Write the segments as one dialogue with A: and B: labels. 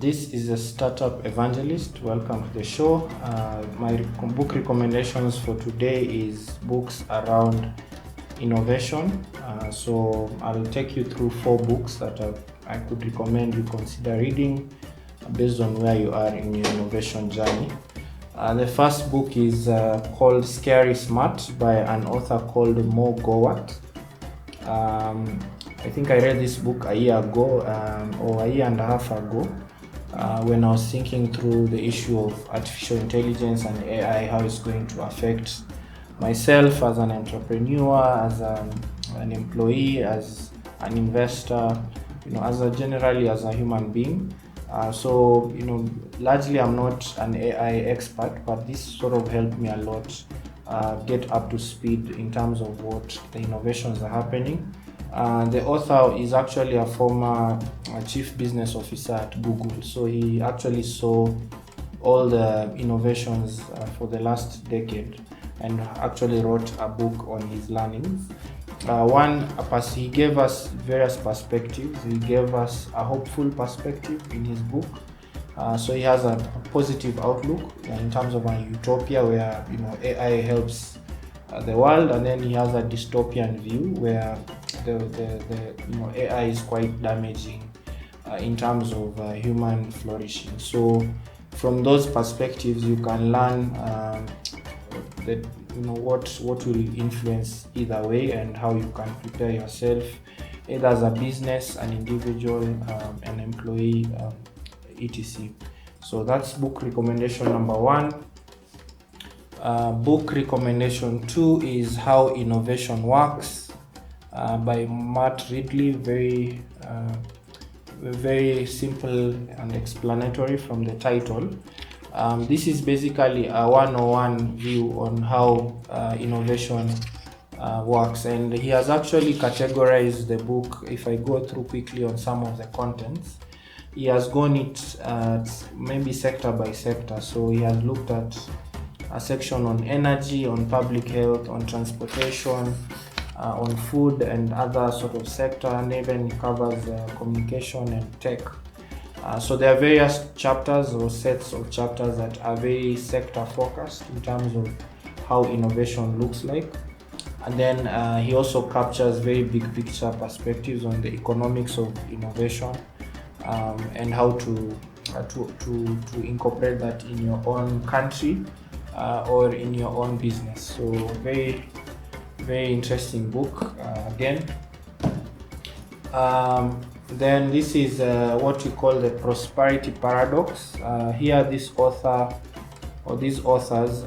A: This is a startup evangelist. Welcome to the show. My book recommendations for today is books around innovation. So I'll take you through 4 books that I could recommend you consider reading based on where you are in your innovation journey. The first book is called Scary Smart by an author called Mo Gawat. I think I read this book a year ago or a year and a half ago when I was thinking through the issue of artificial intelligence and AI, how it's going to affect myself as an entrepreneur, as an employee, as an investor, generally as a human being. So largely I'm not an AI expert, but this sort of helped me a lot get up to speed in terms of what the innovations are happening. The author is actually a former chief business officer at Google, so he actually saw all the innovations for the last decade and actually wrote a book on his learnings. He gave us various perspectives. He gave us a hopeful perspective in his book. So he has a positive outlook in terms of a utopia where AI helps the world, and then he has a dystopian view where the AI is quite damaging in terms of human flourishing. So from those perspectives, you can learn what will influence either way and how you can prepare yourself, either as a business, an individual, an employee, etc. So that's book recommendation number 1. Book recommendation 2 is How Innovation Works by Matt Ridley. Very simple and explanatory from the title. This is basically a 101 view on how innovation works, and he has actually categorized the book. If I go through quickly on some of the contents, he has gone it maybe sector by sector. So he has looked at a section on energy, on public health, on transportation, on food and other sort of sector, and even covers communication and tech. So there are various chapters or sets of chapters that are very sector focused in terms of how innovation looks like. And then he also captures very big picture perspectives on the economics of innovation and how to incorporate that in your own country or in your own business. So very, very interesting book again. Then this is what we call the prosperity paradox. Here this author or these authors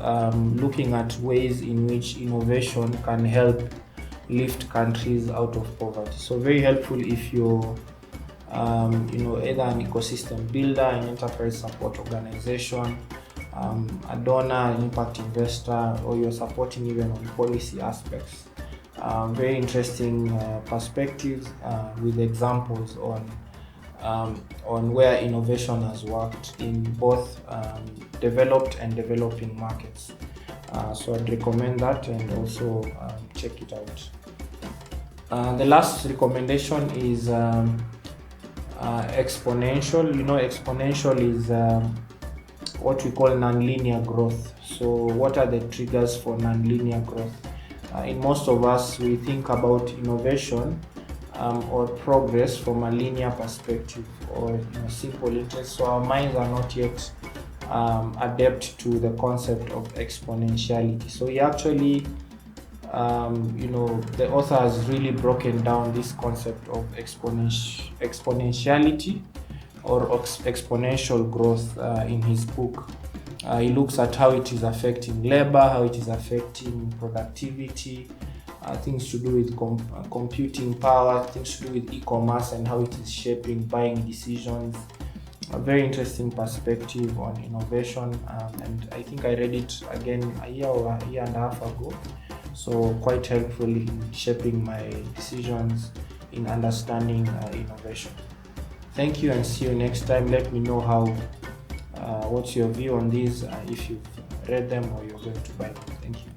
A: looking at ways in which innovation can help lift countries out of poverty. So very helpful if you're either an ecosystem builder, an enterprise support organization, a donor, an impact investor, or you're supporting even on policy aspects. Very interesting perspectives with examples on where innovation has worked in both developed and developing markets. So I'd recommend that and also check it out. The last recommendation is Exponential. Exponential is what we call nonlinear growth. So what are the triggers for nonlinear growth? In most of us, we think about innovation or progress from a linear perspective or simple interest. So our minds are not yet adept to the concept of exponentiality. So he actually, the author has really broken down this concept of exponentiality or exponential growth in his book. He looks at how it is affecting labor, how it is affecting productivity, things to do with computing power, things to do with e-commerce, and how it is shaping buying decisions. A very interesting perspective on innovation, and I think I read it again a year and a half ago. So quite helpful in shaping my decisions, in understanding innovation. Thank you and see you next time. Let me know what's your view on these, if you've read them or you're going to buy them. Thank you.